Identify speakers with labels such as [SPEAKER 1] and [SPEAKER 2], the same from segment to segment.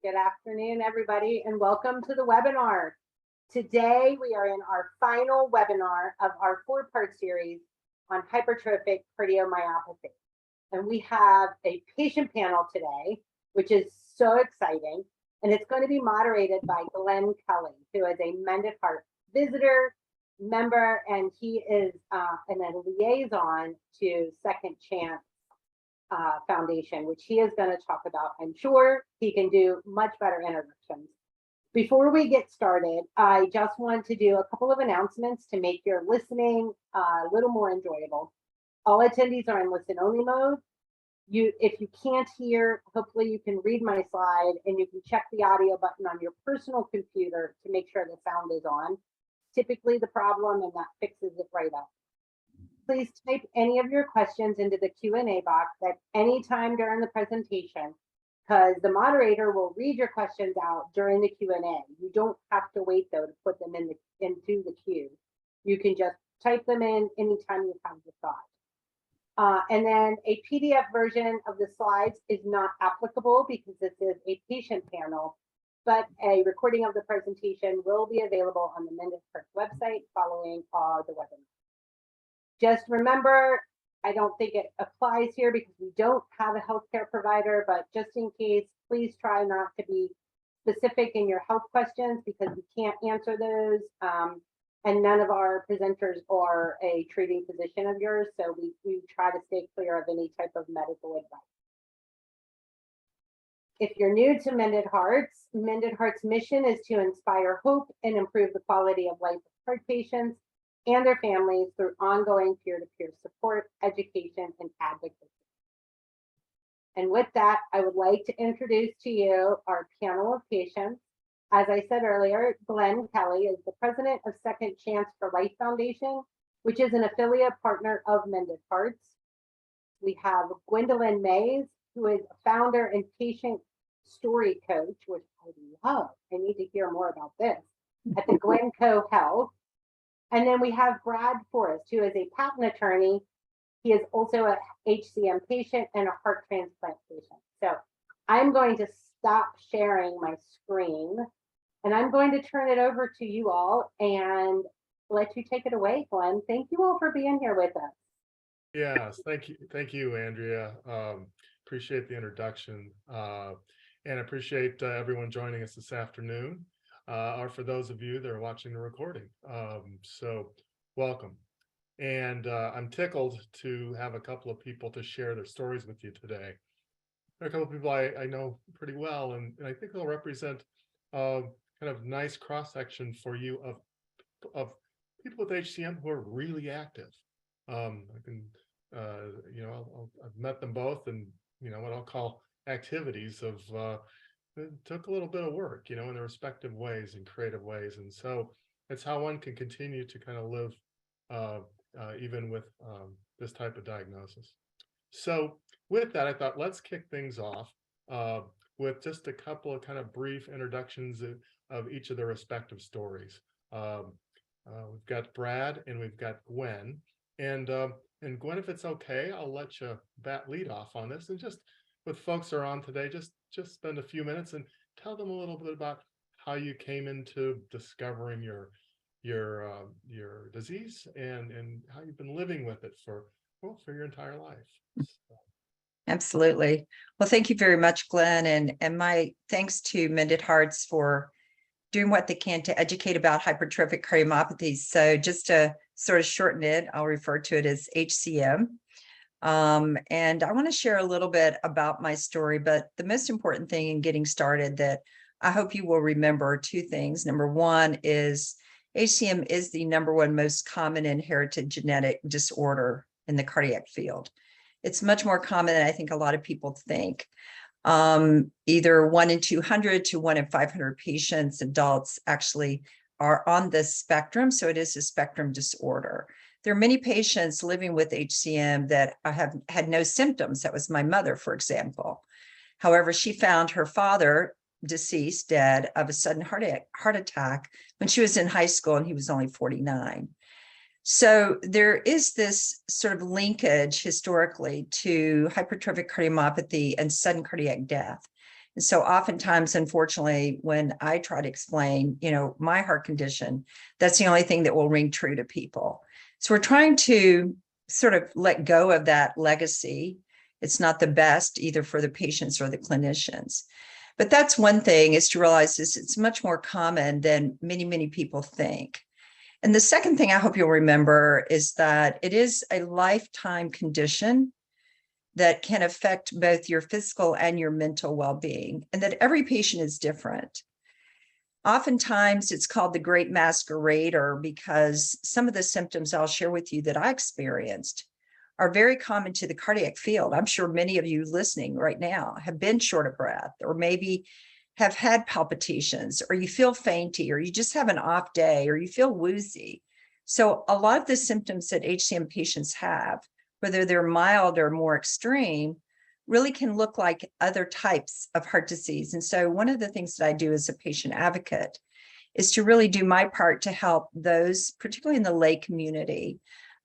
[SPEAKER 1] Good afternoon, everybody, and welcome to the webinar. Today, we are in our final webinar of our four-part series on hypertrophic cardiomyopathy. And we have a patient panel today, which is so exciting. And it's going to be moderated by Glen Kelley, who is a Mended Heart visitor, member, and he is a liaison to Second Chance Foundation, which he is going to talk about. I'm sure he can do much better introductions. Before we get started, I just want to do a couple of announcements to make your listening a little more enjoyable. All attendees are in listen-only mode. If you can't hear, hopefully you can read my slide and you can check the audio button on your personal computer to make sure the sound is on. Typically the problem, and that fixes it right up. Please type any of your questions into the Q&A box at any time during the presentation, because the moderator will read your questions out during the Q&A. You don't have to wait, though, to put them into the queue. You can just type them in anytime you have the thought. And then a PDF version of the slides is not applicable because this is a patient panel, but a recording of the presentation will be available on the Mended Heart website following the webinar. Just remember, I don't think it applies here because we don't have a healthcare provider, but just in case, please try not to be specific in your health questions because we can't answer those. And none of our presenters are a treating physician of yours, so we try to stay clear of any type of medical advice. If you're new to Mended Heart's mission is to inspire hope and improve the quality of life of heart patients and their families through ongoing peer-to-peer support, education, and advocacy. And with that, I would like to introduce to you our panel of patients. As I said earlier, Glen Kelley is the president of Second Chance for Life Foundation, which is an affiliate partner of Mended Hearts. We have Gwendolyn Mays, who is a founder and patient story coach, which I love. I need to hear more about this, at the Glencoe Health. And then we have Brad Forrest, who is a patent attorney. He is also a HCM patient and a heart transplant patient. So I'm going to stop sharing my screen and I'm going to turn it over to you all and let you take it away, Glenn. Thank you all for being here with us.
[SPEAKER 2] Yes, thank you, Andrea. Appreciate the introduction, and appreciate everyone joining us this afternoon. Or for those of you that are watching the recording. So welcome. And I'm tickled to have a couple of people to share their stories with you today. There are a couple of people I know pretty well, and I think they'll represent kind of nice cross-section for you of people with HCM who are really active. I've met them both, and what I'll call activities of it took a little bit of work, in their respective ways and creative ways. And so it's how one can continue to kind of live even with this type of diagnosis. So with that, I thought let's kick things off with just a couple of kind of brief introductions of each of their respective stories. We've got Brad and we've got Gwen. And Gwen, if it's okay, I'll let you lead off on this, and just with folks who are on today, just spend a few minutes and tell them a little bit about how you came into discovering your disease and how you've been living with it for your entire life. So.
[SPEAKER 3] Absolutely. Well, thank you very much, Glenn, and my thanks to Mended Hearts for doing what they can to educate about hypertrophic cardiomyopathy. So just to sort of shorten it, I'll refer to it as HCM. And I want to share a little bit about my story, but the most important thing in getting started that I hope you will remember two things. Number one is HCM is the #1 most common inherited genetic disorder in the cardiac field. It's much more common than I think a lot of people think. Either 1 in 200 to 1 in 500 patients, adults, actually are on this spectrum. So it is a spectrum disorder. There are many patients living with HCM that have had no symptoms. That was my mother, for example. However, she found her father deceased, dead of a sudden heart attack when she was in high school, and he was only 49. So there is this sort of linkage historically to hypertrophic cardiomyopathy and sudden cardiac death. So oftentimes, unfortunately, when I try to explain, my heart condition, that's the only thing that will ring true to people. So we're trying to sort of let go of that legacy. It's not the best either for the patients or the clinicians. But that's one thing, is to realize this, it's much more common than many, many people think. And the second thing I hope you'll remember is that it is a lifetime condition that can affect both your physical and your mental well-being, and that every patient is different. Oftentimes it's called the great masquerader because some of the symptoms I'll share with you that I experienced are very common to the cardiac field. I'm sure many of you listening right now have been short of breath, or maybe have had palpitations, or you feel fainty, or you just have an off day, or you feel woozy. So a lot of the symptoms that HCM patients have, whether they're mild or more extreme, really can look like other types of heart disease. And so one of the things that I do as a patient advocate is to really do my part to help those, particularly in the lay community,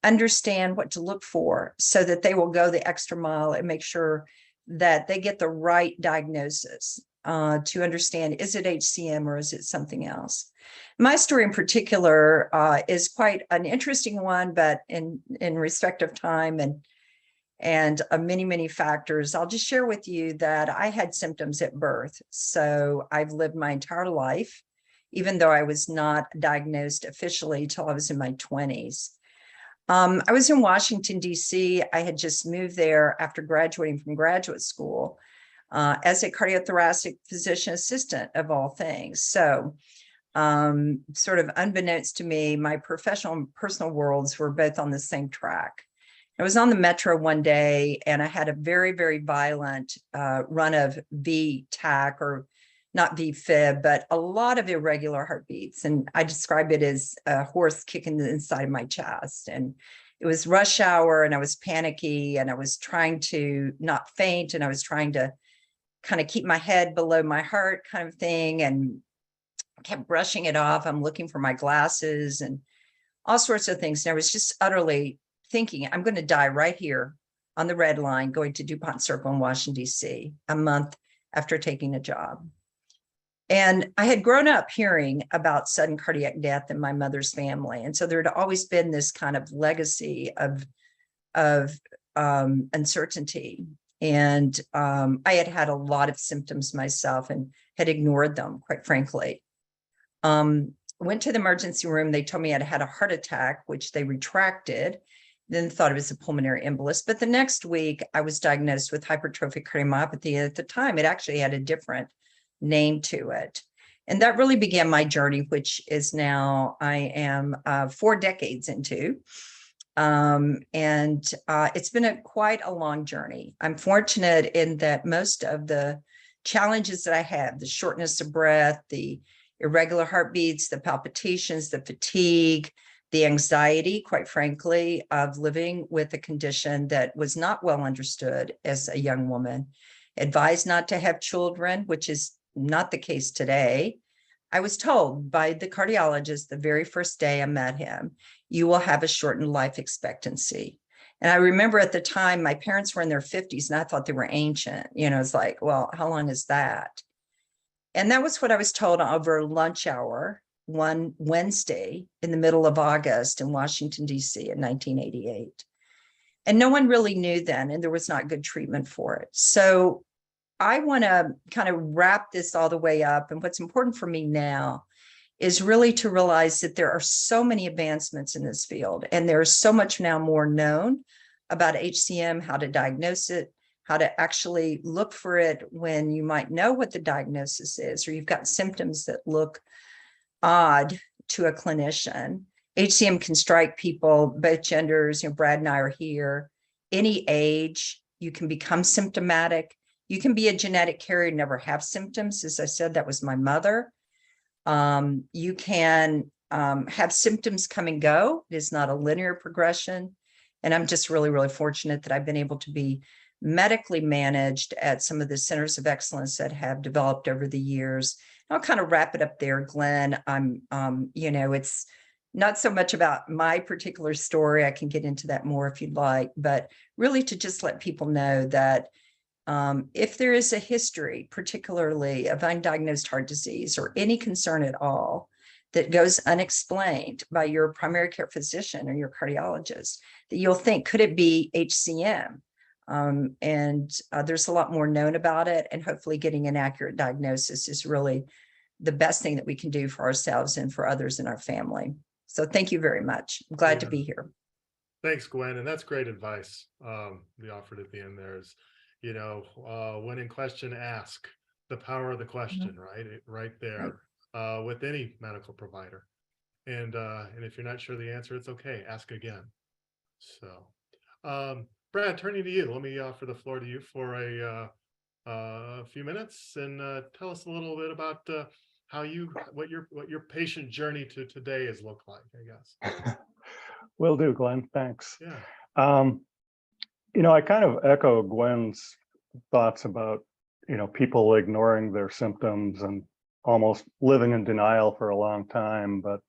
[SPEAKER 3] understand what to look for so that they will go the extra mile and make sure that they get the right diagnosis to understand, is it HCM or is it something else? My story in particular is quite an interesting one, but in respect of time and many, many factors, I'll just share with you that I had symptoms at birth. So I've lived my entire life, even though I was not diagnosed officially till I was in my 20s. I was in Washington, D.C. I had just moved there after graduating from graduate school as a cardiothoracic physician assistant of all things. So sort of unbeknownst to me, my professional and personal worlds were both on the same track. I was on the metro one day and I had a very, very violent run of V-tach, or not V-fib, but a lot of irregular heartbeats. And I describe it as a horse kicking the inside of my chest. And it was rush hour and I was panicky and I was trying to not faint and I was trying to kind of keep my head below my heart kind of thing, and kept brushing it off. I'm looking for my glasses and all sorts of things. And I was just utterly thinking, I'm going to die right here on the red line going to DuPont Circle in Washington, D.C., a month after taking a job. And I had grown up hearing about sudden cardiac death in my mother's family. And so there had always been this kind of legacy of uncertainty. And I had had a lot of symptoms myself and had ignored them, quite frankly. Went to the emergency room. They told me I'd had a heart attack, which they retracted, then thought it was a pulmonary embolus. But the next week I was diagnosed with hypertrophic cardiomyopathy. At the time, it actually had a different name to it. And that really began my journey, which is now I am 4 decades into. It's been quite a long journey. I'm fortunate in that most of the challenges that I have, the shortness of breath, the irregular heartbeats, the palpitations, the fatigue, the anxiety, quite frankly, of living with a condition that was not well understood as a young woman, advised not to have children, which is not the case today. I was told by the cardiologist the very first day I met him, you will have a shortened life expectancy. And I remember at the time, my parents were in their 50s and I thought they were ancient. It's like, well, how long is that? And that was what I was told over lunch hour one Wednesday in the middle of August in Washington, D.C. in 1988. And no one really knew then, and there was not good treatment for it. So I want to kind of wrap this all the way up. And what's important for me now is really to realize that there are so many advancements in this field, and there's so much now more known about HCM, how to diagnose it, how to actually look for it when you might know what the diagnosis is, or you've got symptoms that look odd to a clinician. HCM can strike people, both genders. Brad and I are here. Any age, you can become symptomatic. You can be a genetic carrier and never have symptoms. As I said, that was my mother. You can have symptoms come and go. It is not a linear progression. And I'm just really, really fortunate that I've been able to be medically managed at some of the centers of excellence that have developed over the years. I'll kind of wrap it up there, Glenn. It's not so much about my particular story. I can get into that more if you'd like, but really to just let people know that If there is a history, particularly of undiagnosed heart disease or any concern at all that goes unexplained by your primary care physician or your cardiologist, that you'll think, could it be HCM? There's a lot more known about it, and hopefully getting an accurate diagnosis is really the best thing that we can do for ourselves and for others in our family. So thank you very much. I'm glad to be here.
[SPEAKER 2] Thanks, Gwen. And that's great advice. The offered at the end there is, when in question, ask. The power of the question, right there, with any medical provider. And if you're not sure the answer, it's okay. Ask again. So, Brad, turning to you, let me offer the floor to you for a few minutes and tell us a little bit about what your patient journey to today has looked like, I guess.
[SPEAKER 4] Will do, Glenn. Thanks.
[SPEAKER 2] Yeah.
[SPEAKER 4] I kind of echo Gwen's thoughts about, people ignoring their symptoms and almost living in denial for a long time. But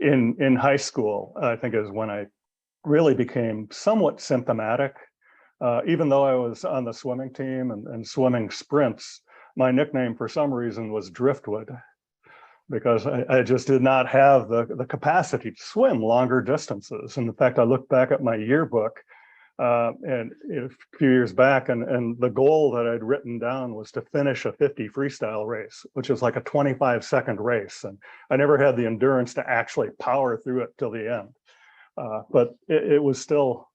[SPEAKER 4] in high school, I think is when I really became somewhat symptomatic. Even though I was on the swimming team and swimming sprints, my nickname for some reason was Driftwood, because I just did not have the capacity to swim longer distances. And in fact, I looked back at my yearbook and a few years back, and the goal that I'd written down was to finish a 50 freestyle race, which is like a 25-second race. And I never had the endurance to actually power through it till the end. But it was still,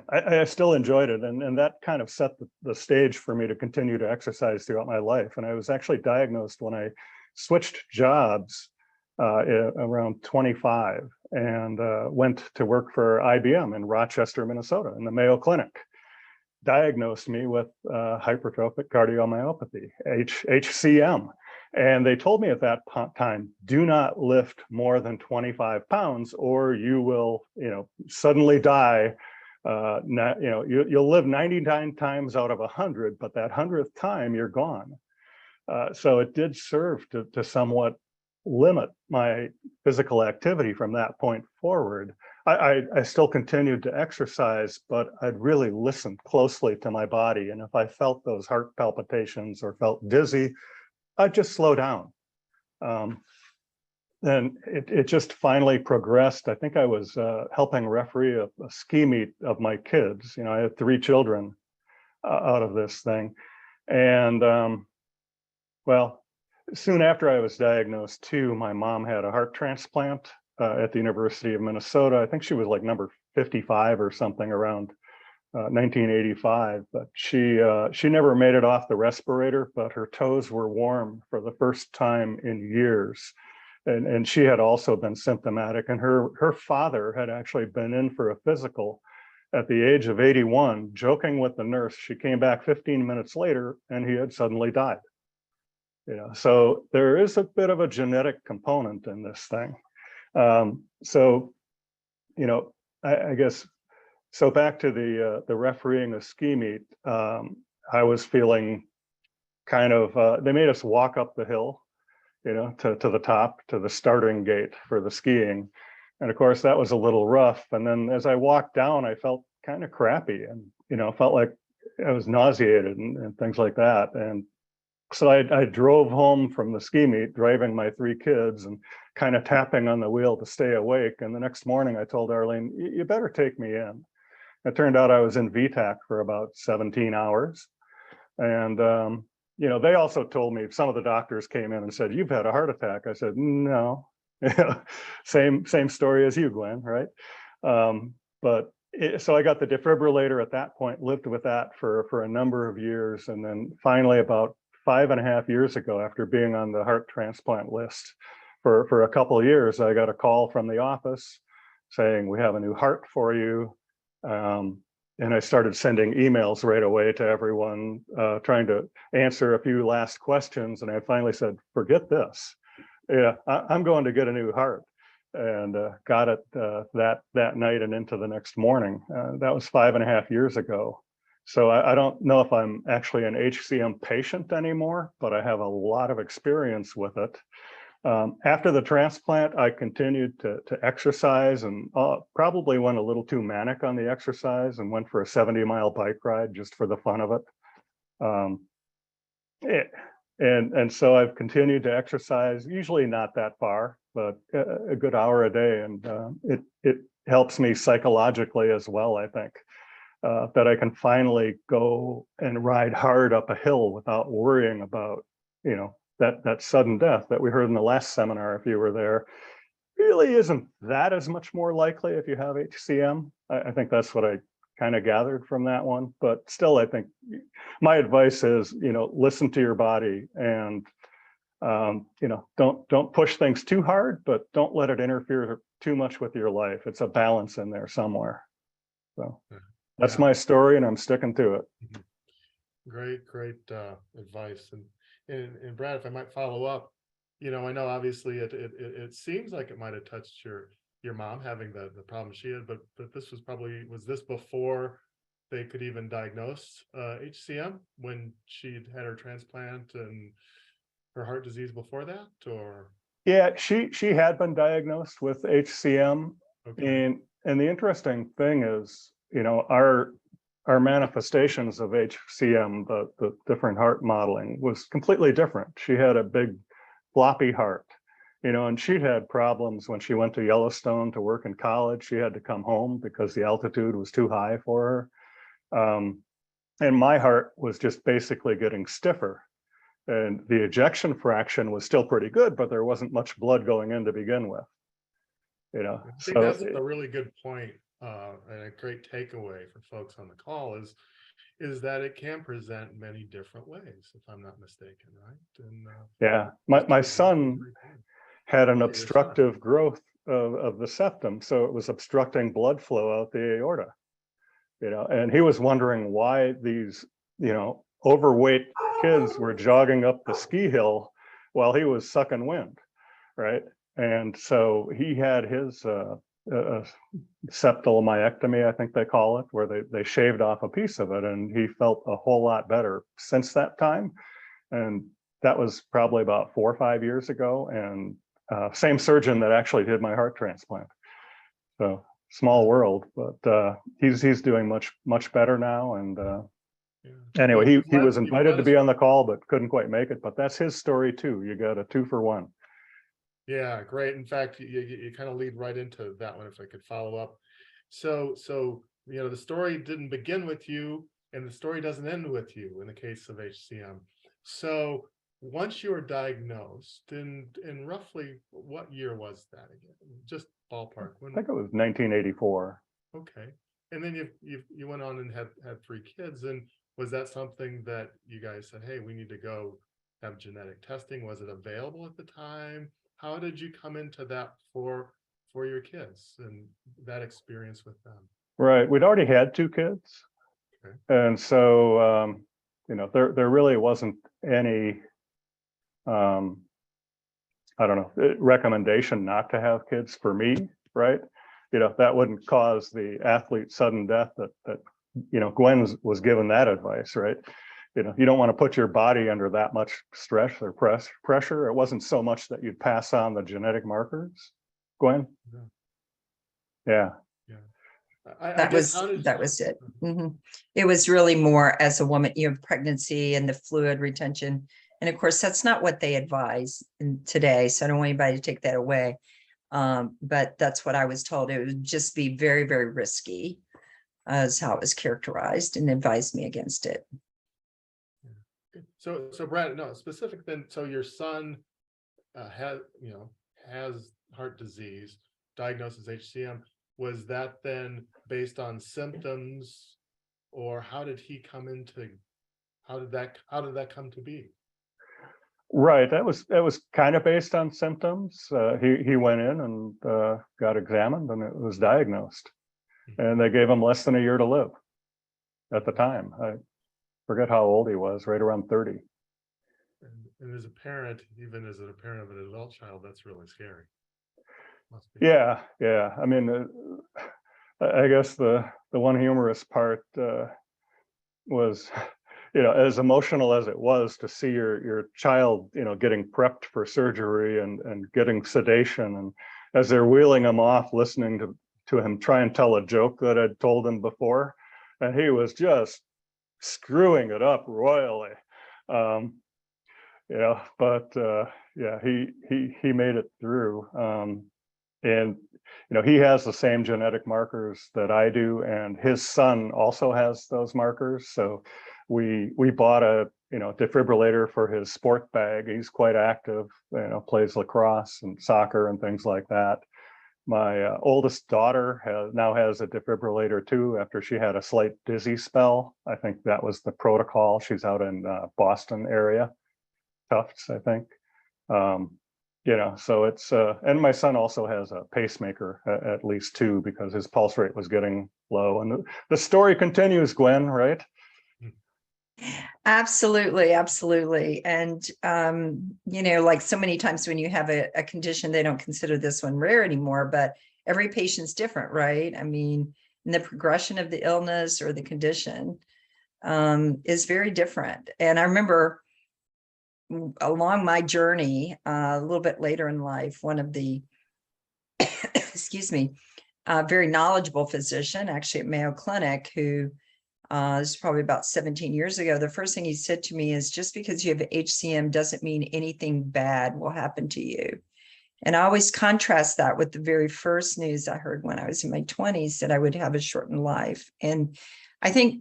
[SPEAKER 4] I still enjoyed it. And that kind of set the stage for me to continue to exercise throughout my life. And I was actually diagnosed when I switched jobs around 25 and went to work for IBM in Rochester, Minnesota, in the Mayo Clinic. Diagnosed me with hypertrophic cardiomyopathy, HCM. And they told me at that time, do not lift more than 25 pounds or you will, suddenly die. You'll live 99 times out of 100, but that 100th time you're gone. So it did serve to somewhat limit my physical activity from that point forward. I still continued to exercise, but I'd really listened closely to my body. And if I felt those heart palpitations or felt dizzy, I'd just slow down. And it just finally progressed. I think I was helping referee a ski meet of my kids. I had 3 children out of this thing. And well, soon after I was diagnosed too, my mom had a heart transplant at the University of Minnesota. I think she was like number 55 or something around 1985, but she never made it off the respirator, but her toes were warm for the first time in years. And she had also been symptomatic, and her father had actually been in for a physical at the age of 81, joking with the nurse. She came back 15 minutes later and he had suddenly died. So there is a bit of a genetic component in this thing. I guess, so back to the refereeing a ski meet, I was feeling kind of, they made us walk up the hill, to the top, to the starting gate for the skiing. And of course that was a little rough. And then as I walked down, I felt kind of crappy and, felt like I was nauseated and things like that. And so I drove home from the ski meet, driving my 3 kids and kind of tapping on the wheel to stay awake. And the next morning I told Arlene, you better take me in. It turned out I was in VTAC for about 17 hours. And, they also told me, some of the doctors came in and said, you've had a heart attack. I said, no. Same story as you, Glenn, right? So I got the defibrillator at that point, lived with that for a number of years. And then finally about 5.5 years ago, after being on the heart transplant list for a couple of years, I got a call from the office saying, we have a new heart for you. And I started sending emails right away to everyone, trying to answer a few last questions. And I finally said, forget this. Yeah, I'm going to get a new heart. And got it that night and into the next morning. That was 5.5 years ago. So I don't know if I'm actually an HCM patient anymore, but I have a lot of experience with it. After the transplant, I continued to exercise and probably went a little too manic on the exercise and went for a 70-mile bike ride just for the fun of it. And so I've continued to exercise, usually not that far, but a good hour a day, and it helps me psychologically as well. I think that I can finally go and ride hard up a hill without worrying about, that sudden death that we heard in the last seminar. If you were there, really isn't that as much more likely if you have HCM. I think that's what I kind of gathered from that one. But still, I think my advice is, listen to your body, and don't push things too hard, but don't let it interfere too much with your life. It's a balance in there somewhere. So that's my story, and I'm sticking to it.
[SPEAKER 2] Great advice. And Brad, if I might follow up, I know obviously it seems like it might have touched your mom having the problem she had, but this was this before they could even diagnose HCM, when she'd had her transplant and her heart disease before that? Or
[SPEAKER 4] yeah, she had been diagnosed with HCM.
[SPEAKER 2] okay.
[SPEAKER 4] And the interesting thing is, our manifestations of HCM, the different heart modeling, was completely different. She had a big floppy heart, and she'd had problems when she went to Yellowstone to work in college. She had to come home because the altitude was too high for her. And my heart was just basically getting stiffer. And the ejection fraction was still pretty good, but there wasn't much blood going in to begin with.
[SPEAKER 2] I think that's a really good point, and a great takeaway for folks on the call is that it can present many different ways, if I'm not mistaken, right? And
[SPEAKER 4] yeah, my son had an obstructive growth of the septum, so it was obstructing blood flow out the aorta. And he was wondering why these, overweight kids were jogging up the ski hill while he was sucking wind, right? And so he had his septal myectomy, I think they call it, where they shaved off a piece of it, and he felt a whole lot better since that time. And that was probably about 4 or 5 years ago, and same surgeon that actually did my heart transplant. So small world, but he's doing much better now. And anyway, he was invited to be on the call but couldn't quite make it. But that's his story too. You got a 2 for 1.
[SPEAKER 2] Yeah, great. In fact, you kind of lead right into that one, if I could follow up. So the story didn't begin with you, and the story doesn't end with you in the case of HCM. So once you were diagnosed, in roughly what year was that again? Just ballpark.
[SPEAKER 4] I think it was 1984.
[SPEAKER 2] Okay. And then you went on and had 3 kids. And was that something that you guys said, hey, we need to go have genetic testing? Was it available at the time? How did you come into that for your kids and that experience with them?
[SPEAKER 4] Right. We'd already had 2 kids.
[SPEAKER 2] Okay.
[SPEAKER 4] And so, there really wasn't any, I don't know, recommendation not to have kids for me, right? That wouldn't cause the athlete sudden death that Gwen was given that advice, right? You don't want to put your body under that much stress or pressure. It wasn't so much that you'd pass on the genetic markers, Gwen. Yeah.
[SPEAKER 3] That was it. Mm-hmm. It was really more as a woman, pregnancy and the fluid retention. And of course, that's not what they advise today. So I don't want anybody to take that away. But that's what I was told. It would just be very, very risky, as how it was characterized, and advised me against it.
[SPEAKER 2] So Brad, no, specific then. So your son has heart disease, diagnosed as HCM. Was that then based on symptoms, or how did that come to be?
[SPEAKER 4] Right. That was kind of based on symptoms. He went in and got examined, and it was diagnosed. And they gave him less than a year to live at the time. I forget how old he was, right around 30.
[SPEAKER 2] And as a parent, even as a parent of an adult child, that's really scary. Must be.
[SPEAKER 4] Yeah. I mean, I guess the one humorous part was, as emotional as it was to see your child, getting prepped for surgery and getting sedation, and as they're wheeling him off, listening to him try and tell a joke that I'd told him before, and he was just screwing it up royally. But yeah, he made it through. And he has the same genetic markers that I do, and his son also has those markers. So we bought a defibrillator for his sport bag. He's quite active, plays lacrosse and soccer and things like that. My oldest daughter now has a defibrillator too, after she had a slight dizzy spell. I think that was the protocol. She's out in Boston area, Tufts, I think. So it's and my son also has a pacemaker, at least two, because his pulse rate was getting low. And the story continues, Gwen, right?
[SPEAKER 3] Absolutely, absolutely. And like so many times when you have a condition, they don't consider this one rare anymore, but every patient's different, right? I mean, and the progression of the illness or the condition is very different. And I remember along my journey, a little bit later in life, one of the, excuse me, very knowledgeable physician, actually at Mayo Clinic, who this is probably about 17 years ago. The first thing he said to me is, just because you have HCM doesn't mean anything bad will happen to you. And I always contrast that with the very first news I heard when I was in my 20s, that I would have a shortened life. And I think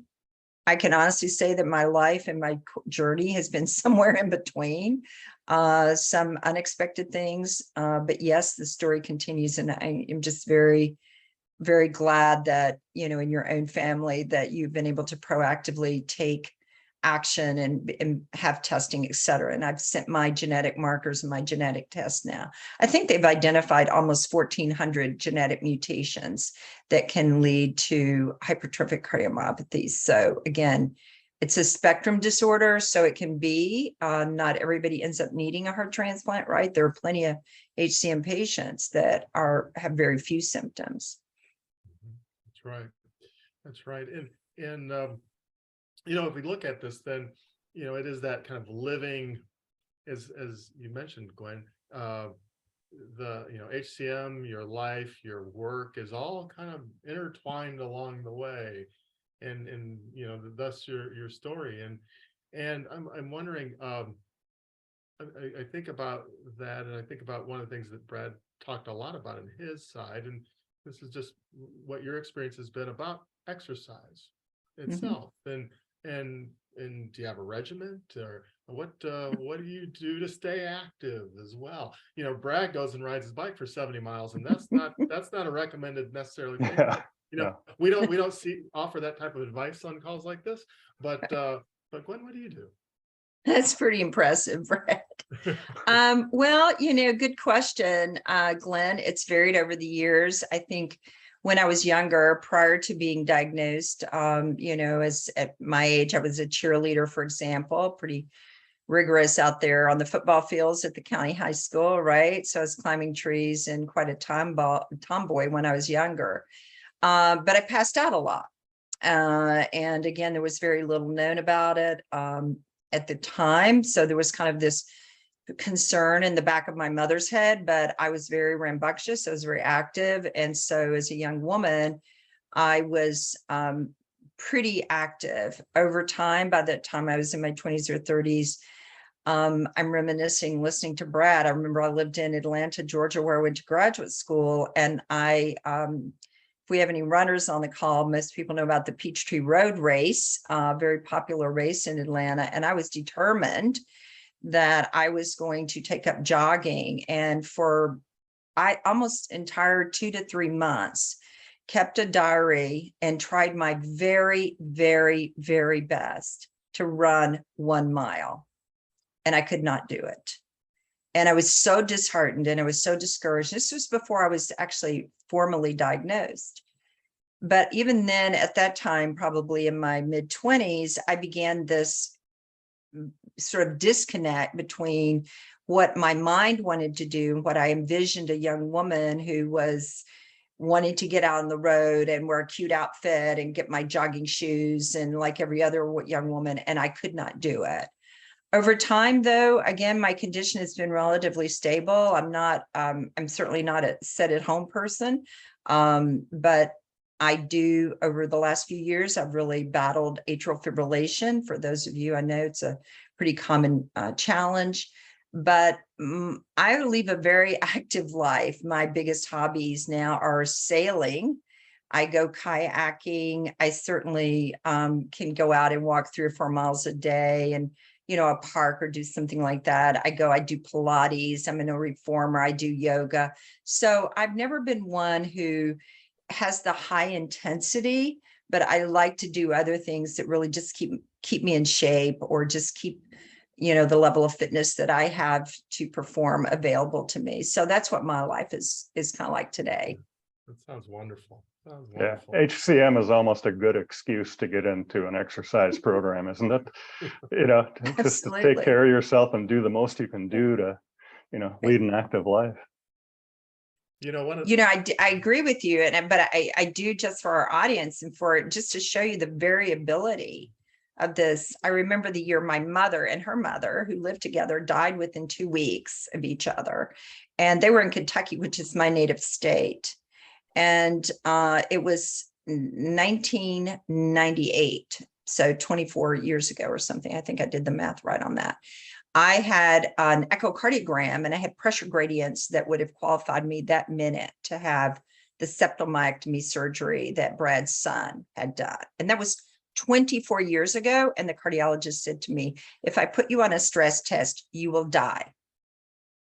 [SPEAKER 3] I can honestly say that my life and my journey has been somewhere in between, some unexpected things. But yes, the story continues. And I am just very, very glad that, in your own family, that you've been able to proactively take action and have testing, et cetera. And I've sent my genetic markers and my genetic test now. I think they've identified almost 1,400 genetic mutations that can lead to hypertrophic cardiomyopathy. So again, it's a spectrum disorder. So it can be, not everybody ends up needing a heart transplant, right? There are plenty of HCM patients that have very few symptoms.
[SPEAKER 2] That's right. That's right. And if we look at this, then, it is that kind of living, as you mentioned, Gwen, the, HCM, your life, your work is all kind of intertwined along the way. And thus your story. And I'm wondering, I think about that, and I think about one of the things that Brad talked a lot about in his side, and this is just what your experience has been about exercise itself. And do you have a regiment, or what do you do to stay active as well? Brad goes and rides his bike for 70 miles, and that's not a recommended necessarily thing.
[SPEAKER 4] Yeah.
[SPEAKER 2] We don't offer that type of advice on calls like this, but Gwen, what do you do?
[SPEAKER 3] That's pretty impressive, Brad. Well, good question, Glenn. It's varied over the years. I think when I was younger, prior to being diagnosed, as at my age, I was a cheerleader, for example, pretty rigorous out there on the football fields at the county high school, right? So I was climbing trees and quite a tomboy when I was younger. But I passed out a lot. And again, there was very little known about it at the time. So there was kind of this concern in the back of my mother's head, but I was very rambunctious. I was very active. And so as a young woman, I was pretty active over time. By the time I was in my 20s or 30s, I'm reminiscing, listening to Brad. I remember I lived in Atlanta, Georgia, where I went to graduate school. And if we have any runners on the call, most people know about the Peachtree Road race, very popular race in Atlanta. And I was determined that I was going to take up jogging. And for almost entire 2 to 3 months, kept a diary and tried my very, very, very best to run 1 mile. And I could not do it. And I was so disheartened and I was so discouraged. This was before I was actually formally diagnosed. But even then, at that time, probably in my mid-20s, I began this sort of disconnect between what my mind wanted to do and what I envisioned a young woman who was wanting to get out on the road and wear a cute outfit and get my jogging shoes and like every other young woman, and I could not do it. Over time, though, again, my condition has been relatively stable. I'm certainly not a sit-at-home person, but I do, over the last few years, I've really battled atrial fibrillation. For those of you, I know it's a pretty common challenge, but I live a very active life. My biggest hobbies now are sailing. I go kayaking. I certainly can go out and walk 3 or 4 miles a day and, a park or do something like that. I do Pilates. I'm a reformer. I do yoga. So I've never been one who has the high intensity, but I like to do other things that really just keep me in shape, or just keep, the level of fitness that I have to perform available to me. So that's what my life is kind of like today.
[SPEAKER 2] That sounds wonderful. Sounds
[SPEAKER 4] Yeah,
[SPEAKER 2] wonderful.
[SPEAKER 4] HCM is almost a good excuse to get into an exercise program, isn't it? Just to take
[SPEAKER 3] Absolutely.
[SPEAKER 4] care of yourself and do the most you can do to, lead an active life.
[SPEAKER 3] I agree with you, but I do, just for our audience and just to show you the variability of this. I remember the year my mother and her mother, who lived together, died within 2 weeks of each other, and they were in Kentucky, which is my native state, and it was 1998, so 24 years ago or something. I think I did the math right on that. I had an echocardiogram and I had pressure gradients that would have qualified me that minute to have the septal myectomy surgery that Brad's son had done. And that was 24 years ago. And the cardiologist said to me, if I put you on a stress test, you will die,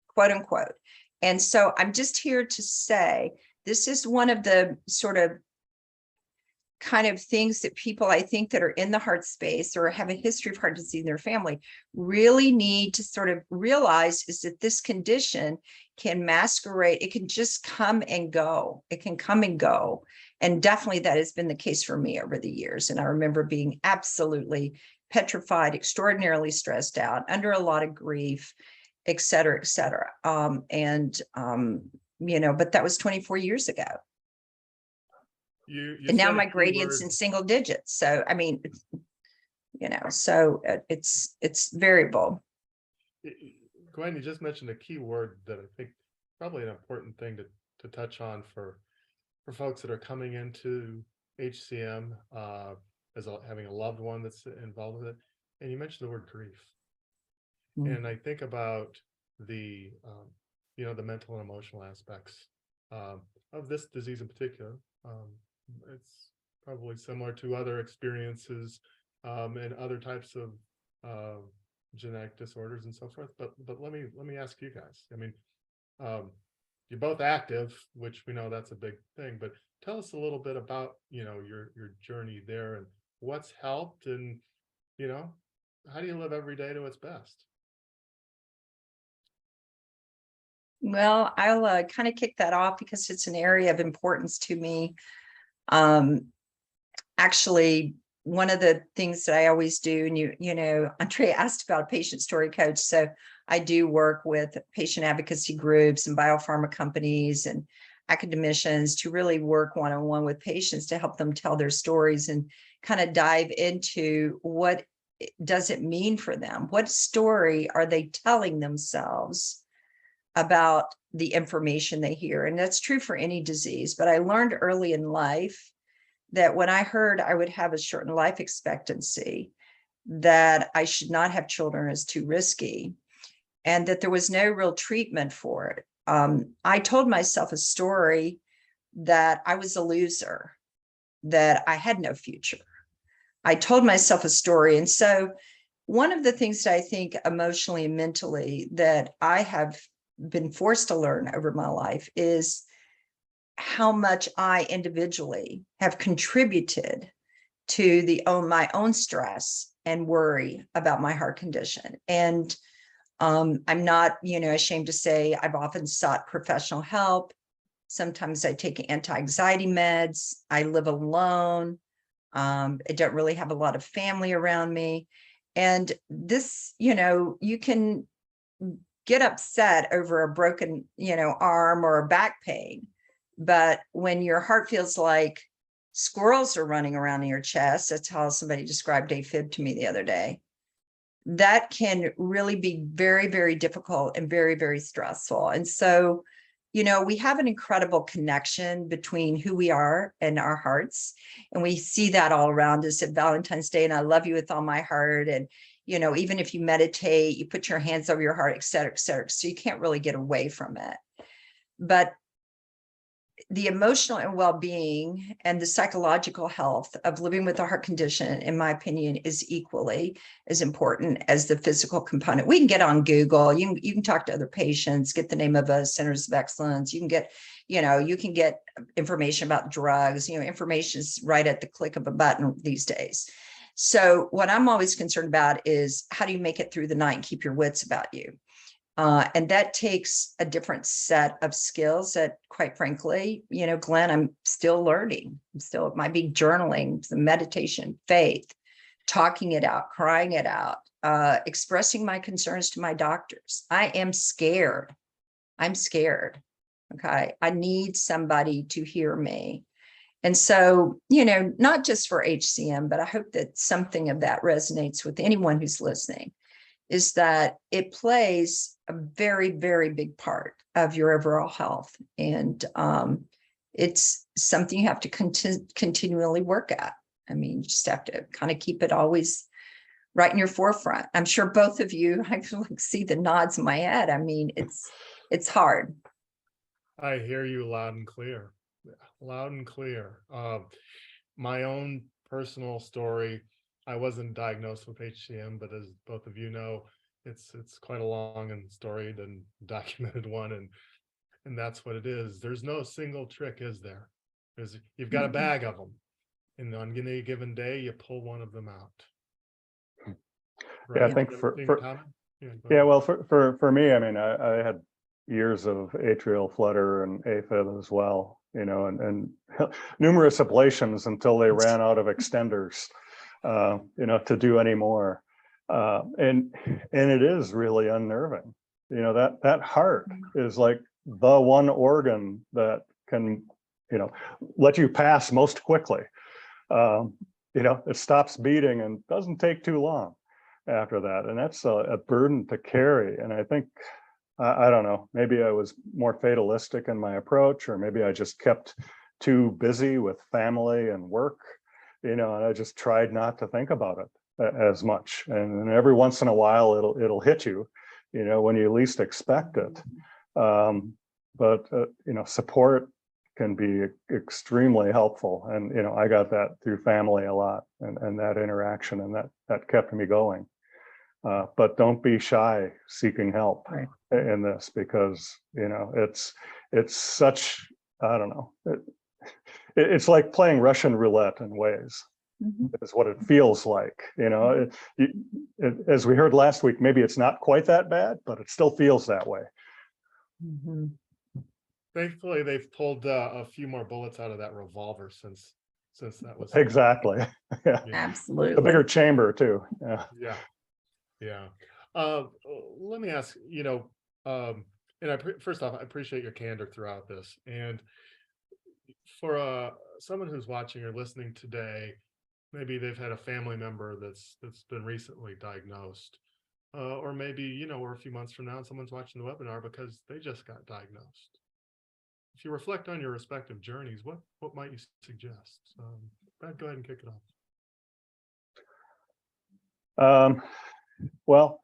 [SPEAKER 3] quote unquote. And so I'm just here to say, this is one of the sort of kind of things that people, I think, that are in the heart space or have a history of heart disease in their family really need to sort of realize, is that this condition can masquerade. It can just come and go. It can come and go. And definitely that has been the case for me over the years. And I remember being absolutely petrified, extraordinarily stressed out, under a lot of grief, et cetera, et cetera. But that was 24 years ago.
[SPEAKER 2] You
[SPEAKER 3] And now
[SPEAKER 2] said a
[SPEAKER 3] my
[SPEAKER 2] key
[SPEAKER 3] gradient's
[SPEAKER 2] word.
[SPEAKER 3] in single digits. So, I mean, so it's variable.
[SPEAKER 2] Gwen, you just mentioned a key word that I think probably an important thing to touch on for folks that are coming into HCM as having a loved one that's involved with it. And you mentioned the word grief. And I think about the the mental and emotional aspects of this disease in particular. It's probably similar to other experiences and other types of genetic disorders and so forth. But let me ask you guys. I mean, you're both active, which we know that's a big thing. But tell us a little bit about your journey there and what's helped, and how do you live every day to its best?
[SPEAKER 3] Well, I'll kind of kick that off because it's an area of importance to me. Actually, one of the things that I always do, and Andrea asked about a patient story coach. So I do work with patient advocacy groups and biopharma companies and academicians to really work one-on-one with patients to help them tell their stories and kind of dive into what does it mean for them? What story are they telling themselves about the information they hear? And that's true for any disease. But I learned early in life that when I heard I would have a shortened life expectancy, that I should not have children as too risky, and that there was no real treatment for it. I told myself a story that I was a loser, that I had no future. I told myself a story. And so one of the things that I think emotionally and mentally that I have been forced to learn over my life is how much I individually have contributed to my own stress and worry about my heart condition. And I'm not, ashamed to say I've often sought professional help. Sometimes I take anti-anxiety meds. I live alone. I don't really have a lot of family around me. And this, you can get upset over a broken, arm or a back pain. But when your heart feels like squirrels are running around in your chest, that's how somebody described AFib to me the other day, that can really be very, very difficult and very, very stressful. And so, we have an incredible connection between who we are and our hearts. And we see that all around us at Valentine's Day. And I love you with all my heart. And, even if you meditate, you put your hands over your heart, et cetera, et cetera. So you can't really get away from it. But the emotional and well-being and the psychological health of living with a heart condition, in my opinion, is equally as important as the physical component. We can get on Google, you can talk to other patients, get the name of a centers of excellence. You can get, you can get information about drugs, information is right at the click of a button these days. So what I'm always concerned about is how do you make it through the night and keep your wits about you? And that takes a different set of skills that, quite frankly, Glenn, I'm still learning. It might be journaling, some meditation, faith, talking it out, crying it out, expressing my concerns to my doctors. I am scared. I'm scared. Okay. I need somebody to hear me. And so, not just for HCM, but I hope that something of that resonates with anyone who's listening, is that it plays a very, very big part of your overall health. And it's something you have to continually work at. I mean, you just have to kind of keep it always right in your forefront. I'm sure both of you, I see the nods in my head. I mean, it's hard.
[SPEAKER 2] I hear you loud and clear. Loud and clear. My own personal story, I wasn't diagnosed with HCM, but as both of you know, it's quite a long and storied and documented one, and that's what it is. There's no single trick, is there? You've got a bag of them, and on any given day, you pull one of them out. Right?
[SPEAKER 4] Yeah, I think well, for me, I mean, I had years of atrial flutter and AFib as well, and numerous ablations until they ran out of extenders, to do any more. And it is really unnerving. That heart is like the one organ that can, let you pass most quickly. It stops beating and doesn't take too long after that. And that's a burden to carry. And I think, I don't know, maybe I was more fatalistic in my approach, or maybe I just kept too busy with family and work, and I just tried not to think about it as much. And every once in a while it'll hit you, when you least expect it. But support can be extremely helpful. And, I got that through family a lot, and that interaction, and that kept me going. But don't be shy seeking help in this, because, it's such, I don't know, it's like playing Russian roulette in ways. Is what it feels like. As we heard last week, maybe it's not quite that bad, but it still feels that way.
[SPEAKER 2] Thankfully, they've pulled a few more bullets out of that revolver since that was
[SPEAKER 4] exactly. Yeah,
[SPEAKER 3] absolutely.
[SPEAKER 4] A bigger chamber too.
[SPEAKER 2] Yeah. Let me ask, and first off, I appreciate your candor throughout this. And for someone who's watching or listening today, maybe they've had a family member that's been recently diagnosed, or maybe, we're a few months from now and someone's watching the webinar because they just got diagnosed. If you reflect on your respective journeys, what might you suggest? Brad, go ahead and kick it off.
[SPEAKER 4] Well,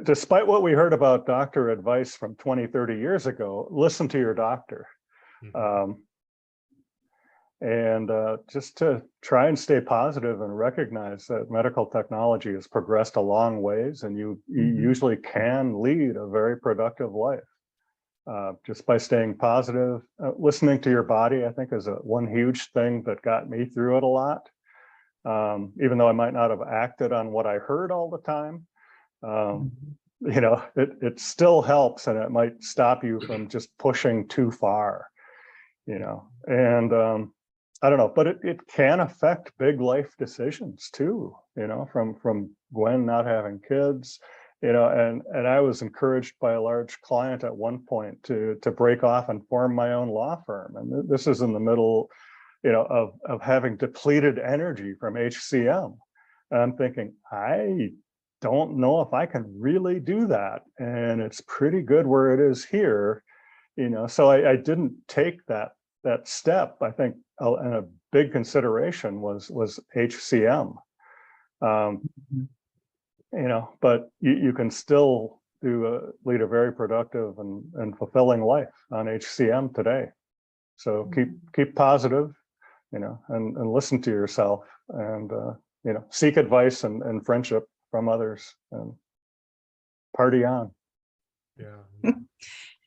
[SPEAKER 4] despite what we heard about doctor advice from 20, 30 years ago, listen to your doctor. And just to try and stay positive and recognize that medical technology has progressed a long ways, and you usually can lead a very productive life just by staying positive. Listening to your body, I think, is one huge thing that got me through it a lot. Even though I might not have acted on what I heard all the time, it still helps, and it might stop you from just pushing too far, and I don't know, but it can affect big life decisions too, from Gwen not having kids, and I was encouraged by a large client at one point to break off and form my own law firm. And this is in the middle, of having depleted energy from HCM. And I'm thinking, I don't know if I can really do that. And it's pretty good where it is here. so I didn't take that step. I think and a big consideration was HCM. But you can still lead a very productive and fulfilling life on HCM today. So keep positive, and listen to yourself, and seek advice and friendship from others, and party on.
[SPEAKER 2] Yeah.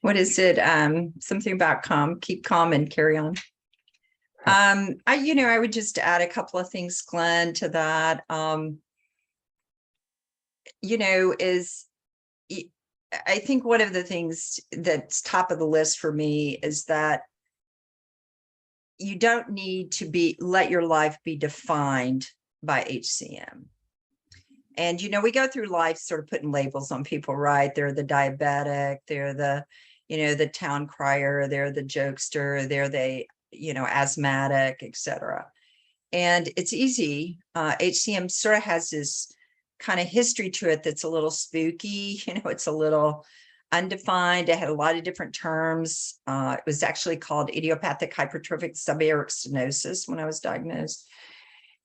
[SPEAKER 3] What is it? Something about keep calm and carry on. I would just add a couple of things, Glenn, to that. I think one of the things that's top of the list for me is that you don't need to let your life be defined by HCM. And, we go through life sort of putting labels on people, right? They're the diabetic, they're the town crier, they're the jokester, they're the, asthmatic, etc. And it's easy. HCM sort of has this kind of history to it that's a little spooky. It's a little undefined. It had a lot of different terms. It was actually called idiopathic hypertrophic subaortic stenosis when I was diagnosed.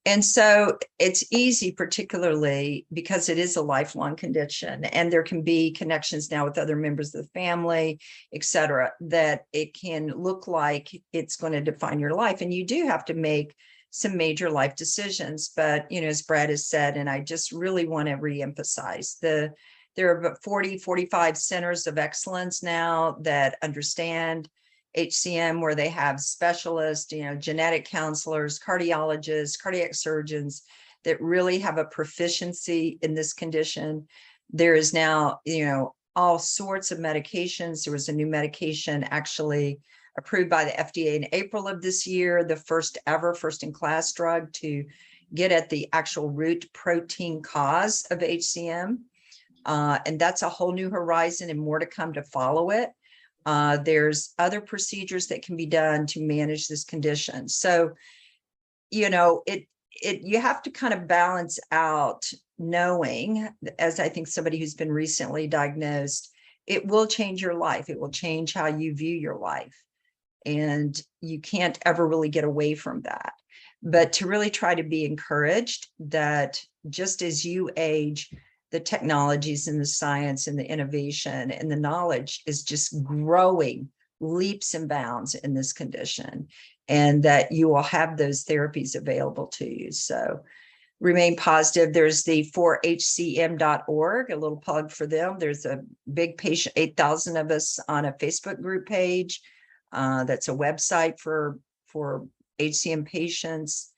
[SPEAKER 3] And so it's easy, particularly because it is a lifelong condition, and there can be connections now with other members of the family, et cetera, that it can look like it's going to define your life. And you do have to make some major decisions. But, as Brad has said, and I just really want to reemphasize, there are about 40, 45 centers of excellence now that understand HCM, where they have specialists, genetic counselors, cardiologists, cardiac surgeons that really have a proficiency in this condition. There is now, all sorts of medications. There was a new medication actually approved by the FDA in April of this year, the first in class drug to get at the actual root protein cause of HCM. And that's a whole new horizon, and more to come to follow it. There's other procedures that can be done to manage this condition. So, you have to kind of balance out knowing, as I think somebody who's been recently diagnosed, it will change your life. It will change how you view your life. And you can't ever really get away from that. But to really try to be encouraged that just as you age, the technologies and the science and the innovation and the knowledge is just growing leaps and bounds in this condition, and that you will have those therapies available to you. So remain positive. There's the 4hcm.org, a little plug for them. There's a big patient, 8,000 of us on a Facebook group page. That's a website for HCM patients.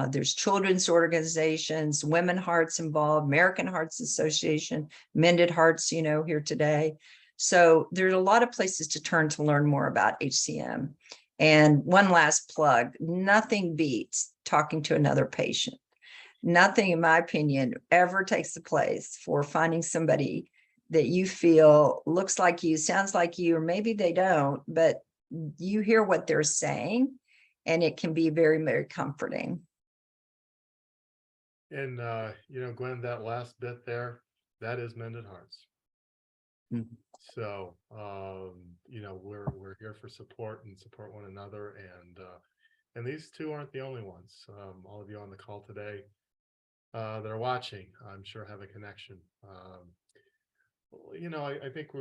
[SPEAKER 3] There's children's organizations, Women Hearts involved, American Hearts Association, Mended Hearts, here today. So there's a lot of places to turn to learn more about HCM. And one last plug, nothing beats talking to another patient. Nothing, in my opinion, ever takes the place for finding somebody that you feel looks like you, sounds like you, or maybe they don't, but you hear what they're saying, and it can be very, very comforting.
[SPEAKER 2] And, Gwen, that last bit there, that is Mended Hearts.
[SPEAKER 3] Mm-hmm.
[SPEAKER 2] So, we're here for support and support one another. And these two aren't the only ones. All of you on the call today that are watching, I'm sure have a connection. I think I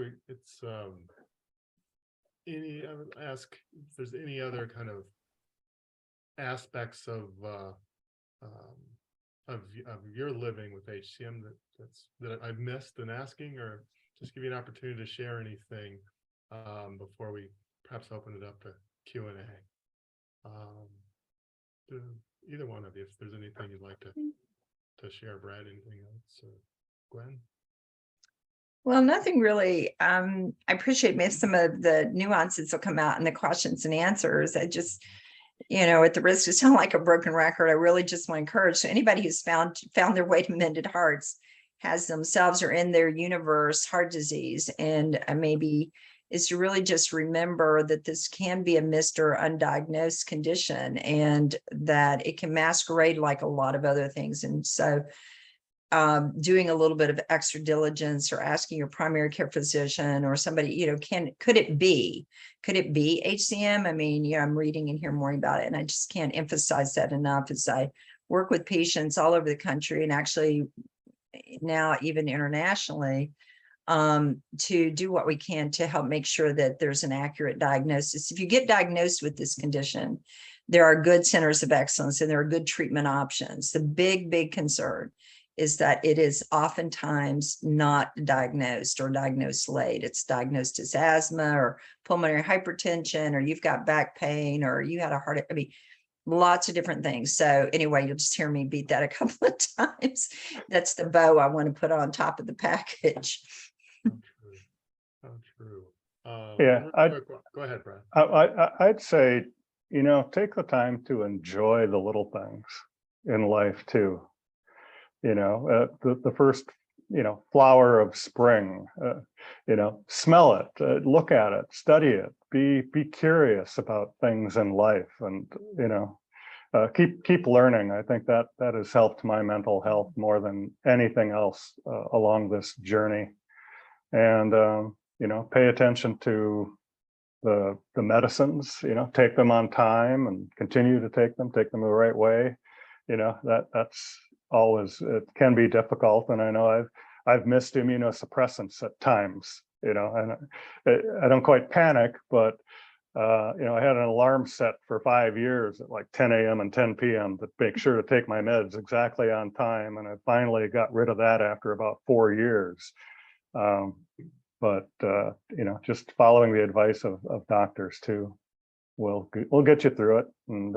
[SPEAKER 2] would ask if there's any other kind of aspects of your living with HCM that I've missed in asking, or just give you an opportunity to share anything before we perhaps open it up to Q&A. Either one of you, if there's anything you'd like to share, Brad, anything else, or Gwen?
[SPEAKER 3] Well, nothing really. I appreciate maybe some of the nuances will come out in the questions and answers. I just, at the risk of sounding like a broken record, I really just want to encourage. So anybody who's found their way to Mended Hearts has themselves or in their universe heart disease, and maybe is to really just remember that this can be a missed or undiagnosed condition, and that it can masquerade like a lot of other things. And so doing a little bit of extra diligence or asking your primary care physician or somebody, could it be HCM? I mean, I'm reading and hearing more about it, and I just can't emphasize that enough as I work with patients all over the country and actually now even internationally, to do what we can to help make sure that there's an accurate diagnosis. If you get diagnosed with this condition, there are good centers of excellence and there are good treatment options. The big concern is that it is oftentimes not diagnosed or diagnosed late. It's diagnosed as asthma or pulmonary hypertension, or you've got back pain, or you had a heart. I mean, lots of different things. So anyway, you'll just hear me beat that a couple of times. That's the bow I want to put on top of the package.
[SPEAKER 2] How true.
[SPEAKER 4] Yeah,
[SPEAKER 2] go ahead, Brad.
[SPEAKER 4] I'd say, take the time to enjoy the little things in life too. The first, flower of spring, smell it, look at it, study it, be curious about things in life, and, keep learning. I think that has helped my mental health more than anything else along this journey. And, pay attention to the medicines, take them on time and continue to take them the right way. That's always, it can be difficult. And I know I've missed immunosuppressants at times, and I don't quite panic, but I had an alarm set for 5 years at like 10 a.m. and 10 p.m. to make sure to take my meds exactly on time. And I finally got rid of that after about 4 years. But just following the advice of doctors too will get you through it. And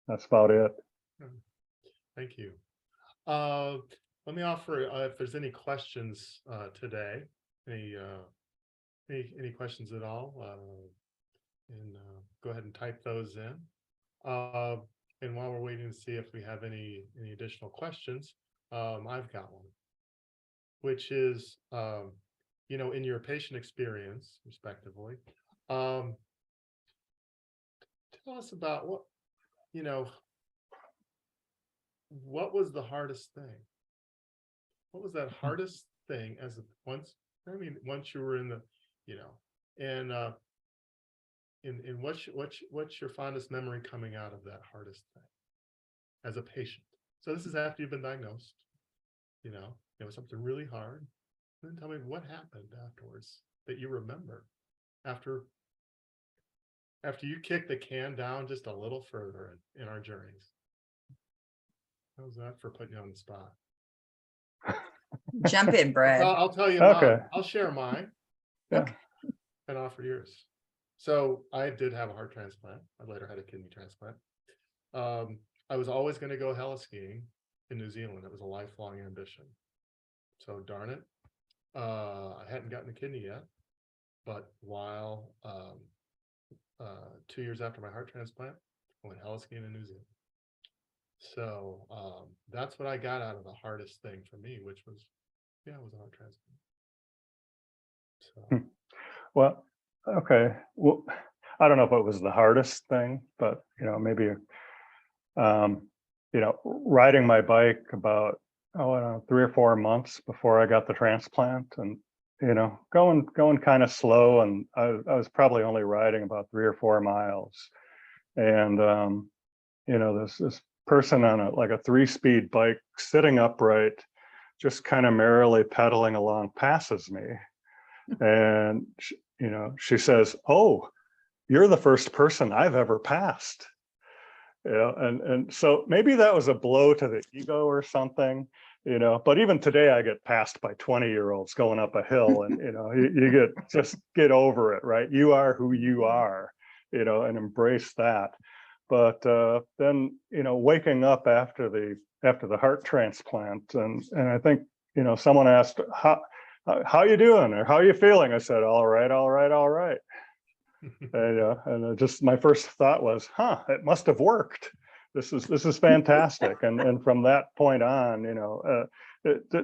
[SPEAKER 4] that's about it.
[SPEAKER 2] Thank you. Let me offer if there's any questions today, any questions at all, and go ahead and type those in. And while we're waiting to see if we have any additional questions, I've got one, which is, in your patient experience, respectively, tell us about what was the hardest thing? What was that hardest thing once you were in the, and what's your fondest memory coming out of that hardest thing as a patient? So this is after you've been diagnosed, it was something really hard. Then tell me what happened afterwards that you remember after you kick the can down just a little further in our journeys. How's that for putting you on the spot?
[SPEAKER 3] Jump in, Brad.
[SPEAKER 2] I'll tell you
[SPEAKER 4] Okay.
[SPEAKER 2] mine. I'll share mine.
[SPEAKER 4] Yeah.
[SPEAKER 2] And offer yours. So I did have a heart transplant. I later had a kidney transplant. I was always going to go heli skiing in New Zealand. It was a lifelong ambition. So darn it. I hadn't gotten a kidney yet, but while 2 years after my heart transplant, I went heli skiing in New Zealand. So that's what I got out of the hardest thing for me, which was, it was a heart transplant. So.
[SPEAKER 4] Well, okay. Well, I don't know if it was the hardest thing, but maybe, riding my bike about 3 or 4 months before I got the transplant, and going kind of slow, and I was probably only riding about 3 or 4 miles, and this person on a 3-speed bike sitting upright, just kind of merrily pedaling along, passes me, and she says, "Oh, you're the first person I've ever passed." And so maybe that was a blow to the ego or something, but even today I get passed by 20-year-olds going up a hill, and you get over it, right? You are who you are, and embrace that. But then waking up after the heart transplant, and I think someone asked, how you doing, or how you feeling? I said, all right. And just my first thought was, it must have worked. This is fantastic. And from that point on,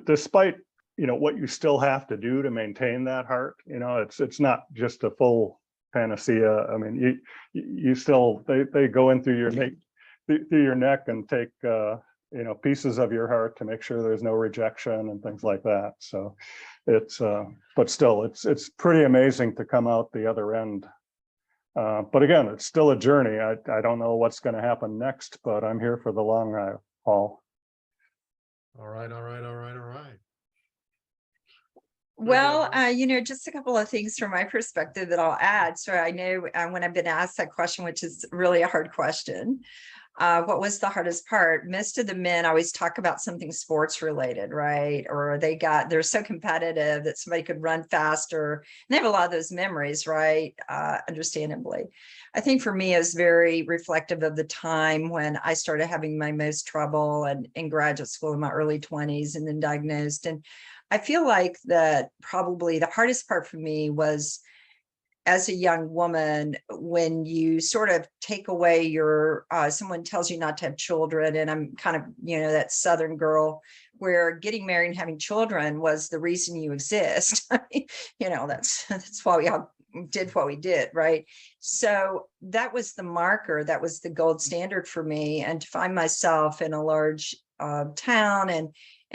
[SPEAKER 4] despite what you still have to do to maintain that heart, it's not just a full panacea. I mean, you still, they go in through your neck and take pieces of your heart to make sure there's no rejection and things like that. So it's, but still, it's pretty amazing to come out the other end. But again, it's still a journey. I don't know what's going to happen next, but I'm here for the long haul.
[SPEAKER 2] All right.
[SPEAKER 3] Well, just a couple of things from my perspective that I'll add. So I know when I've been asked that question, which is really a hard question, what was the hardest part? Most of the men always talk about something sports related, right? Or they're so competitive that somebody could run faster. And they have a lot of those memories, right? Understandably. I think for me, it was very reflective of the time when I started having my most trouble and in graduate school in my early 20s and then diagnosed. And I feel like that probably the hardest part for me was as a young woman, when you sort of take away someone tells you not to have children, and I'm kind of, that Southern girl where getting married and having children was the reason you exist. That's why we all did what we did, right? So that was the marker, that was the gold standard for me. And to find myself in a large town and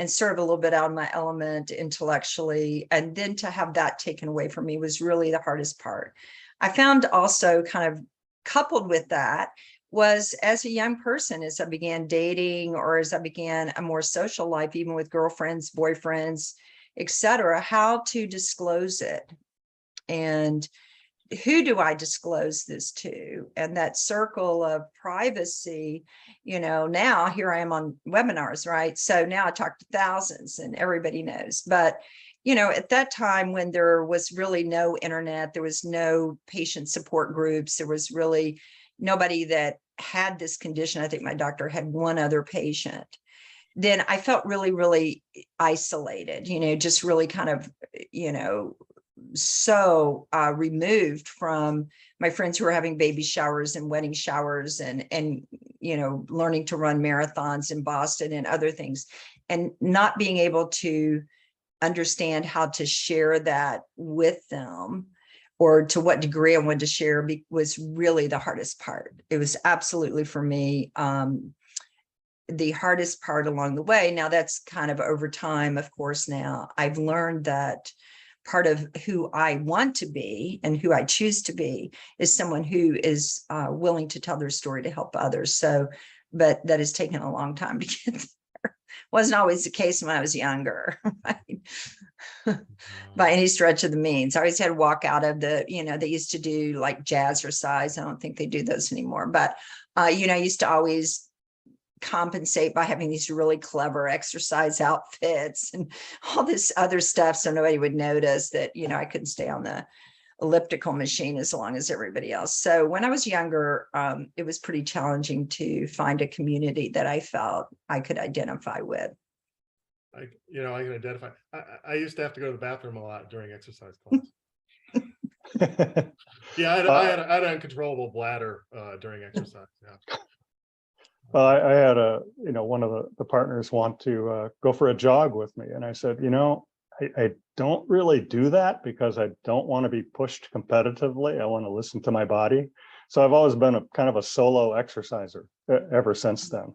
[SPEAKER 3] sort of a little bit out of my element intellectually, and then to have that taken away from me was really the hardest part. I found also kind of coupled with that was as a young person, as I began dating or as I began a more social life, even with girlfriends, boyfriends, etc., how to disclose it. And who do I disclose this to? And that circle of privacy, now here I am on webinars, right? So now I talk to thousands and everybody knows. But, at that time when there was really no internet, there was no patient support groups, there was really nobody that had this condition. I think my doctor had one other patient. Then I felt really, really isolated, just really kind of, so removed from my friends who were having baby showers and wedding showers and learning to run marathons in Boston and other things, and not being able to understand how to share that with them or to what degree I wanted to share was really the hardest part. It was absolutely for me the hardest part along the way. Now that's kind of over time, of course. Now I've learned that part of who I want to be and who I choose to be is someone who is willing to tell their story to help others. So, but that has taken a long time to get there. Wasn't always the case when I was younger, right? By any stretch of the means. I always had to walk out of they used to do like jazzercise. I don't think they do those anymore, but I used to always compensate by having these really clever exercise outfits and all this other stuff so nobody would notice that I couldn't stay on the elliptical machine as long as everybody else. So when I was younger, it was pretty challenging to find a community that I felt I could identify with.
[SPEAKER 2] I can identify. I used to have to go to the bathroom a lot during exercise class. Yeah, I had an uncontrollable bladder during exercise. Yeah.
[SPEAKER 4] Well, I had one of the partners want to go for a jog with me. And I said, I don't really do that because I don't want to be pushed competitively. I want to listen to my body. So I've always been a kind of a solo exerciser ever since then.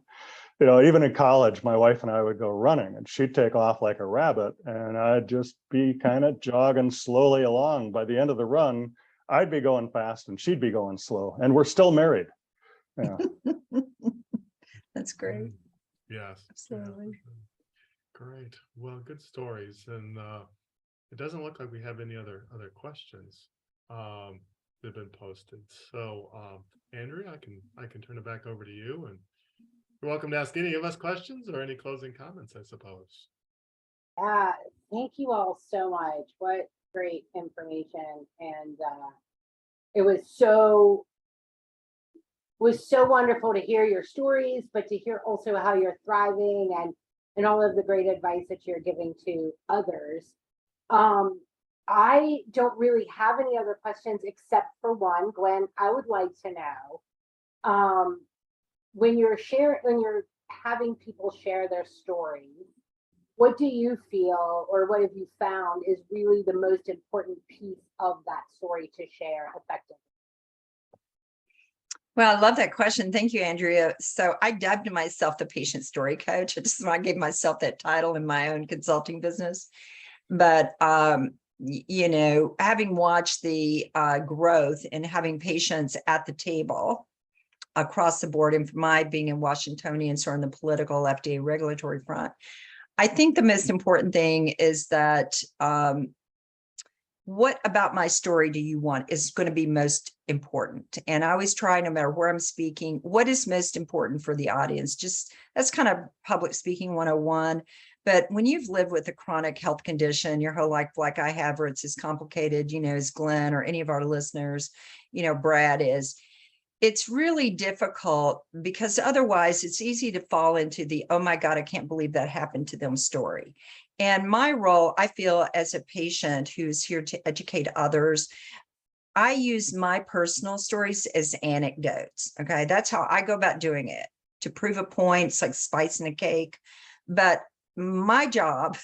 [SPEAKER 4] Even in college, my wife and I would go running and she'd take off like a rabbit and I'd just be kind of jogging slowly along. By the end of the run, I'd be going fast and she'd be going slow, and we're still married. Yeah.
[SPEAKER 3] That's great.
[SPEAKER 2] Yes.
[SPEAKER 3] Absolutely.
[SPEAKER 2] Yeah. Great. Well, good stories. And it doesn't look like we have any other questions that have been posted. So Andrea, I can turn it back over to you, and you're welcome to ask any of us questions or any closing comments, I suppose.
[SPEAKER 1] Thank you all so much. What great information. And it was so wonderful to hear your stories, but to hear also how you're thriving and all of the great advice that you're giving to others. I don't really have any other questions except for one. Glenn, I would like to know, when you're having people share their stories, what do you feel, or what have you found is really the most important piece of that story to share effectively?
[SPEAKER 3] Well, I love that question. Thank you, Andrea. So I dubbed myself the patient story coach. I gave myself that title in my own consulting business. But, you know, having watched the growth and having patients at the table across the board, and for my being in Washingtonian, sort of on the political FDA regulatory front, I think the most important thing is that what about my story do you want is going to be most important? And I always try, no matter where I'm speaking, what is most important for the audience? Just that's kind of public speaking 101. But when you've lived with a chronic health condition your whole life, like I have, or it's as complicated, you know, as Glenn or any of our listeners, you know, Brad is, it's really difficult because otherwise it's easy to fall into the, oh my God, I can't believe that happened to them story. And my role, I feel, as a patient who's here to educate others, I use my personal stories as anecdotes. Okay. That's how I go about doing it, to prove a point. It's like spice in a cake. But my job,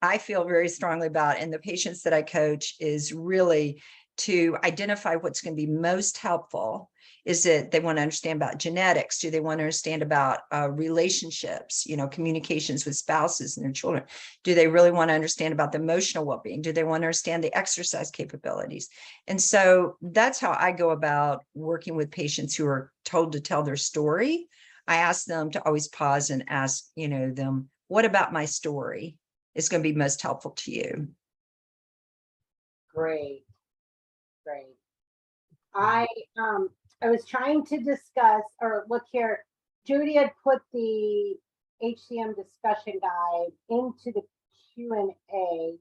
[SPEAKER 3] I feel very strongly about, and the patients that I coach, is really to identify what's going to be most helpful. Is it they want to understand about genetics? Do they want to understand about relationships, you know, communications with spouses and their children? Do they really want to understand about the emotional well-being? Do they want to understand the exercise capabilities? And so that's how I go about working with patients who are told to tell their story. I ask them to always pause and ask, you know, them, what about my story is going to be most helpful to you?
[SPEAKER 1] Great. I was trying to discuss, or look here, Judy had put the HCM discussion guide into the Q&A.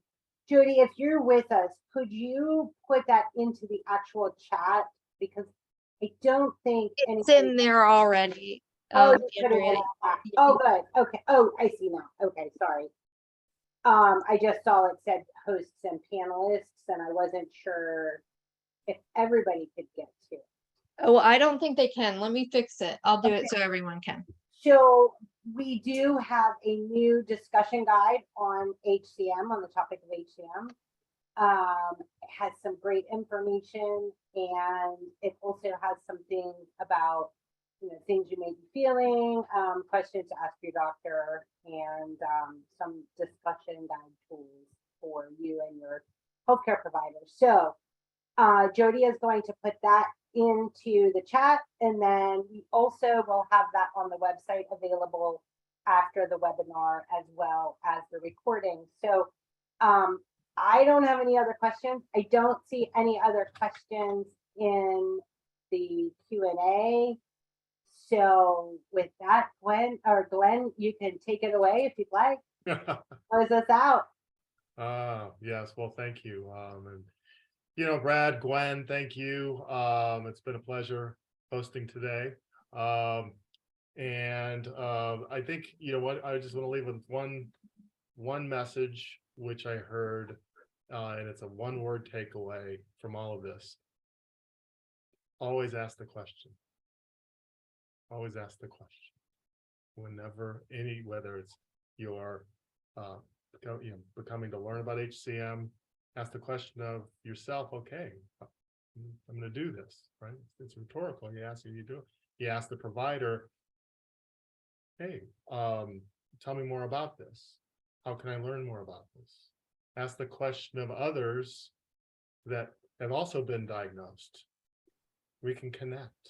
[SPEAKER 1] Judy, if you're with us, could you put that into the actual chat? Because I don't think
[SPEAKER 5] It's in there already.
[SPEAKER 1] Oh, you put it
[SPEAKER 5] Andrea.
[SPEAKER 1] in that. Oh, good. Okay. Oh, I see now. Okay, sorry. I just saw it said hosts and panelists, and I wasn't sure if everybody could get to it.
[SPEAKER 5] Oh, I don't think they can. Let me fix it. I'll do it so everyone can.
[SPEAKER 1] So we do have a new discussion guide on HCM, on the topic of HCM. It has some great information, and it also has some things about, you know, things you may be feeling, questions to ask your doctor, and some discussion guide tools for you and your healthcare provider. So Jody is going to put that into the chat, and then we also will have that on the website available after the webinar, as well as the recording. So I don't have any other questions. I don't see any other questions in the Q&A. So with that, Glenn, you can take it away if you'd like. Close us out.
[SPEAKER 2] Yes, well, thank you. And you know, Brad, Gwen, thank you. It's been a pleasure hosting today. And I think, you know what, I just want to leave with one message, which I heard, and it's a one-word takeaway from all of this. Always ask the question. Always ask the question. Whenever whether it's you're becoming to learn about HCM, ask the question of yourself, okay, I'm going to do this, right? It's rhetorical. You ask, you do it. You ask the provider, hey, tell me more about this. How can I learn more about this? Ask the question of others that have also been diagnosed. We can connect,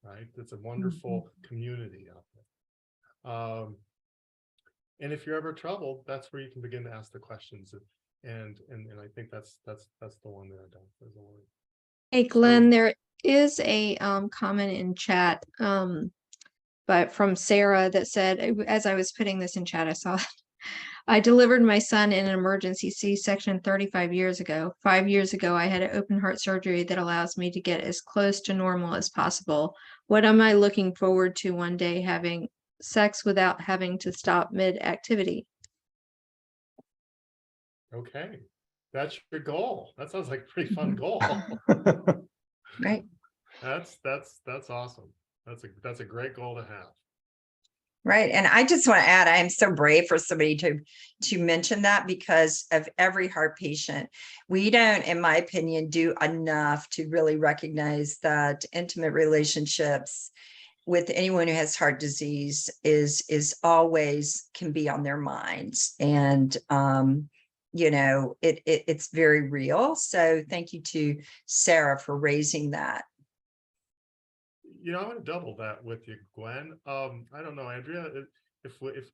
[SPEAKER 2] right? It's a wonderful community out there. And if you're ever troubled, that's where you can begin to ask the questions. And I think that's the one that I don't. There's a word.
[SPEAKER 5] Hey, Glenn, there is a comment in chat, but from Sarah that said, as I was putting this in chat, I saw I delivered my son in an emergency C-section 35 years ago. 5 years ago, I had an open heart surgery that allows me to get as close to normal as possible. What am I looking forward to one day, having sex without having to stop mid-activity?
[SPEAKER 2] Okay, that's your goal. That sounds like a pretty fun goal.
[SPEAKER 3] Right.
[SPEAKER 2] That's awesome. That's a great goal to have.
[SPEAKER 3] Right. And I just want to add, I am so brave for somebody to mention that, because of every heart patient. We don't, in my opinion, do enough to really recognize that intimate relationships with anyone who has heart disease is always can be on their minds. And it's very real. So thank you to Sarah for raising that.
[SPEAKER 2] You know, I'm gonna double that with you, Gwen. I don't know, Andrea, if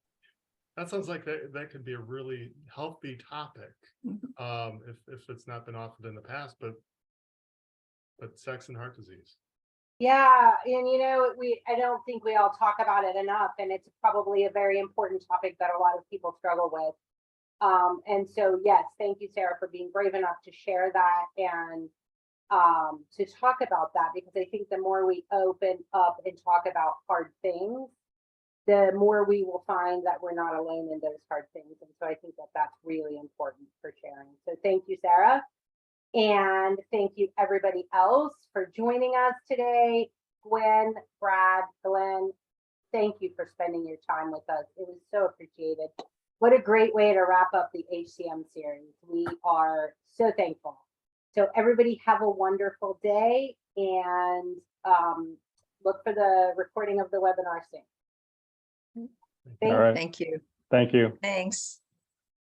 [SPEAKER 2] that sounds like that could be a really healthy topic. If it's not been offered in the past, but sex and heart disease.
[SPEAKER 1] Yeah, and I don't think we all talk about it enough, and it's probably a very important topic that a lot of people struggle with. And so, yes, thank you, Sarah, for being brave enough to share that and to talk about that, because I think the more we open up and talk about hard things, the more we will find that we're not alone in those hard things. And so I think that that's really important for sharing. So thank you, Sarah. And thank you, everybody else, for joining us today. Gwen, Brad, Glenn, thank you for spending your time with us. It was so appreciated. What a great way to wrap up the HCM series. We are so thankful. So everybody have a wonderful day, and look for the recording of the webinar soon.
[SPEAKER 4] All right.
[SPEAKER 3] Thank you.
[SPEAKER 4] Thank you.
[SPEAKER 3] Thanks.